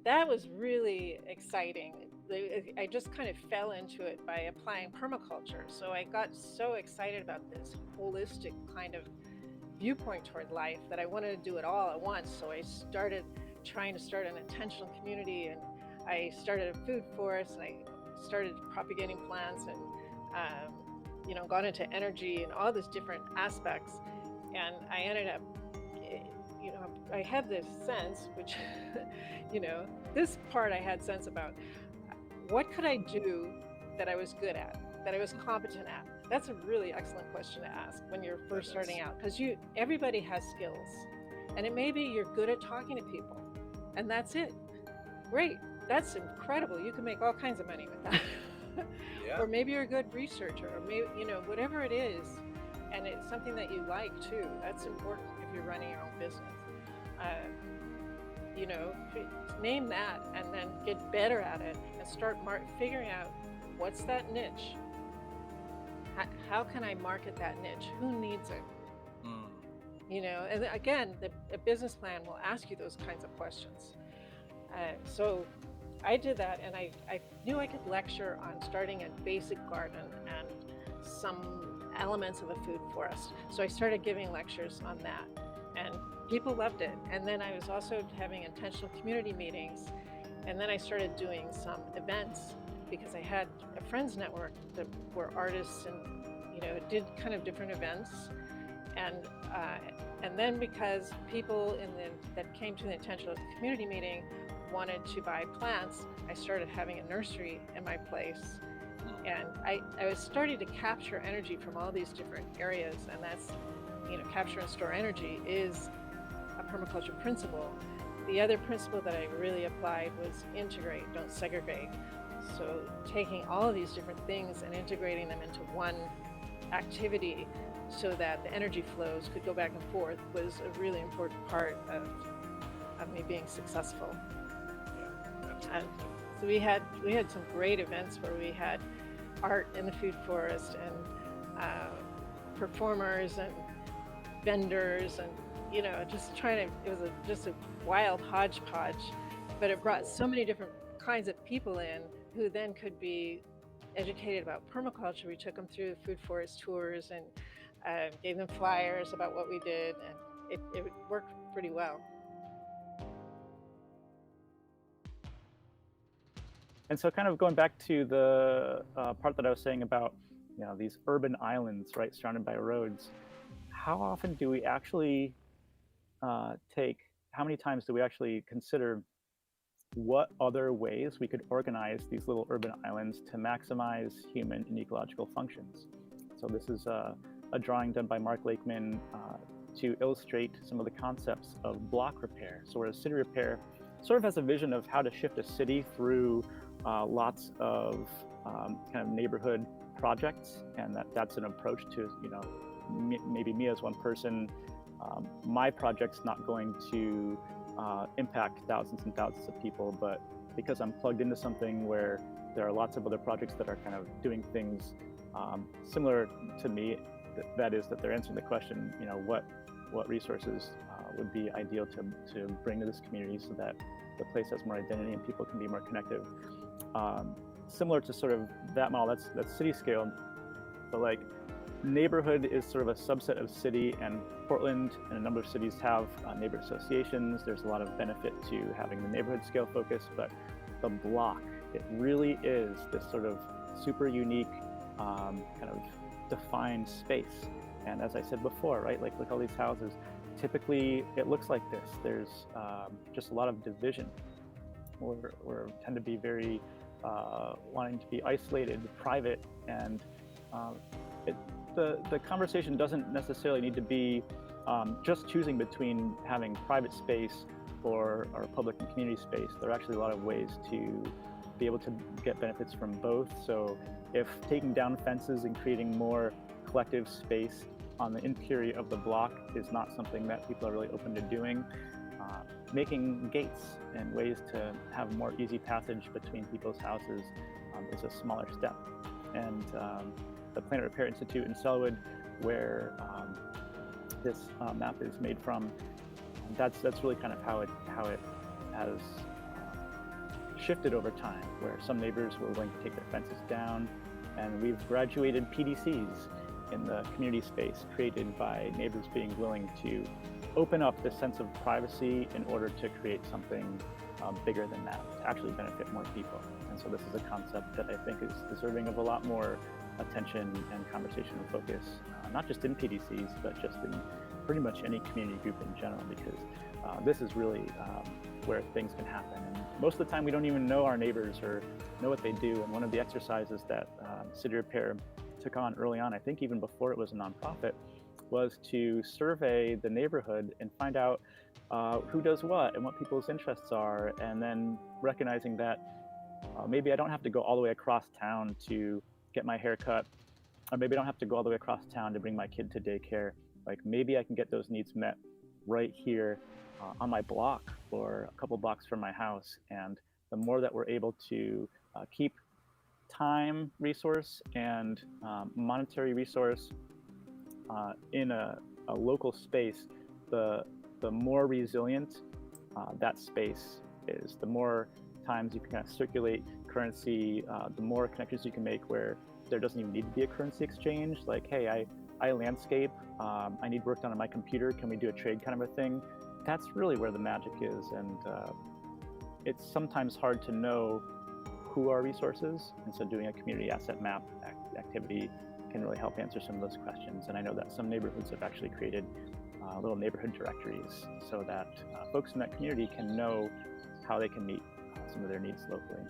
that was really exciting. I just kind of fell into it by applying permaculture. So I got so excited about this holistic kind of viewpoint toward life that I wanted to do it all at once. So I started trying to start an intentional community, and I started a food forest, and I started propagating plants, and gone into energy and all these different aspects. And I ended up, I had this sense, which, this part I had sense about what could I do that I was good at, that I was competent at? That's a really excellent question to ask when you're first starting out, because everybody has skills, and it may be you're good at talking to people, and that's it. Great, that's incredible. You can make all kinds of money with that. Yeah. Or maybe you're a good researcher, or maybe whatever it is, and it's something that you like too. That's important if you're running your own business. Name that and then get better at it and start figuring out what's that niche. How can I market that niche? Who needs it? And again, a business plan will ask you those kinds of questions. So I did that, and I knew I could lecture on starting a basic garden and some elements of a food forest. So I started giving lectures on that, and people loved it. And then I was also having intentional community meetings, and then I started doing some events because I had a friends network that were artists and did kind of different events. And then because people that came to the intentional community meeting wanted to buy plants, I started having a nursery in my place. And I was starting to capture energy from all these different areas, and that's, capture and store energy is a permaculture principle. The other principle that I really applied was integrate, don't segregate. So taking all of these different things and integrating them into one activity so that the energy flows could go back and forth was a really important part of me being successful. And so we had some great events where we had art in the food forest, and performers and vendors, and it was just a wild hodgepodge, but it brought so many different kinds of people in who then could be educated about permaculture. We took them through the food forest tours and gave them flyers about what we did, and it worked pretty well. And so kind of going back to the part that I was saying about, these urban islands, right, surrounded by roads, how often do we actually how many times do we actually consider what other ways we could organize these little urban islands to maximize human and ecological functions? So this is a drawing done by Mark Lakeman to illustrate some of the concepts of block repair. So whereas city repair sort of has a vision of how to shift a city through lots of kind of neighborhood projects, and that's an approach to, maybe me as one person, my project's not going to impact thousands and thousands of people, but because I'm plugged into something where there are lots of other projects that are kind of doing things similar to me, that is that they're answering the question, what resources would be ideal to bring to this community so that the place has more identity and people can be more connected. Similar to sort of that model, that's city scale, but like neighborhood is sort of a subset of city, and Portland and a number of cities have neighborhood associations. There's a lot of benefit to having the neighborhood scale focus, but the block, it really is this sort of super unique kind of defined space. And as I said before, right, like look at all these houses, typically it looks like this. There's just a lot of division. We tend to be very wanting to be isolated, private, and the conversation doesn't necessarily need to be just choosing between having private space or public and community space. There are actually a lot of ways to be able to get benefits from both. So if taking down fences and creating more collective space on the interior of the block is not something that people are really open to doing, making gates and ways to have more easy passage between people's houses is a smaller step. And the Planet Repair Institute in Selwood, where this map is made from, that's really kind of how it has shifted over time, where some neighbors were willing to take their fences down, and we've graduated PDCs in the community space created by neighbors being willing to open up this sense of privacy in order to create something bigger than that, to actually benefit more people. And so this is a concept that I think is deserving of a lot more attention and conversation and focus, not just in PDCs, but just in pretty much any community group in general, because this is really where things can happen. And most of the time we don't even know our neighbors or know what they do. And one of the exercises that City Repair took on early on, I think even before it was a nonprofit, was to survey the neighborhood and find out who does what and what people's interests are, and then recognizing that maybe I don't have to go all the way across town to get my hair cut, or maybe I don't have to go all the way across town to bring my kid to daycare. Like maybe I can get those needs met right here on my block or a couple blocks from my house. And the more that we're able to keep time resource and monetary resource in a local space, the more resilient that space is. The more times you can kind of circulate currency, the more connections you can make where there doesn't even need to be a currency exchange. Like, hey, I landscape, I need work done on my computer, can we do a trade kind of a thing? That's really where the magic is. And it's sometimes hard to know who are resources, and so doing a community asset map activity can really help answer some of those questions. And I know that some neighborhoods have actually created little neighborhood directories so that folks in that community can know how they can meet some of their needs locally.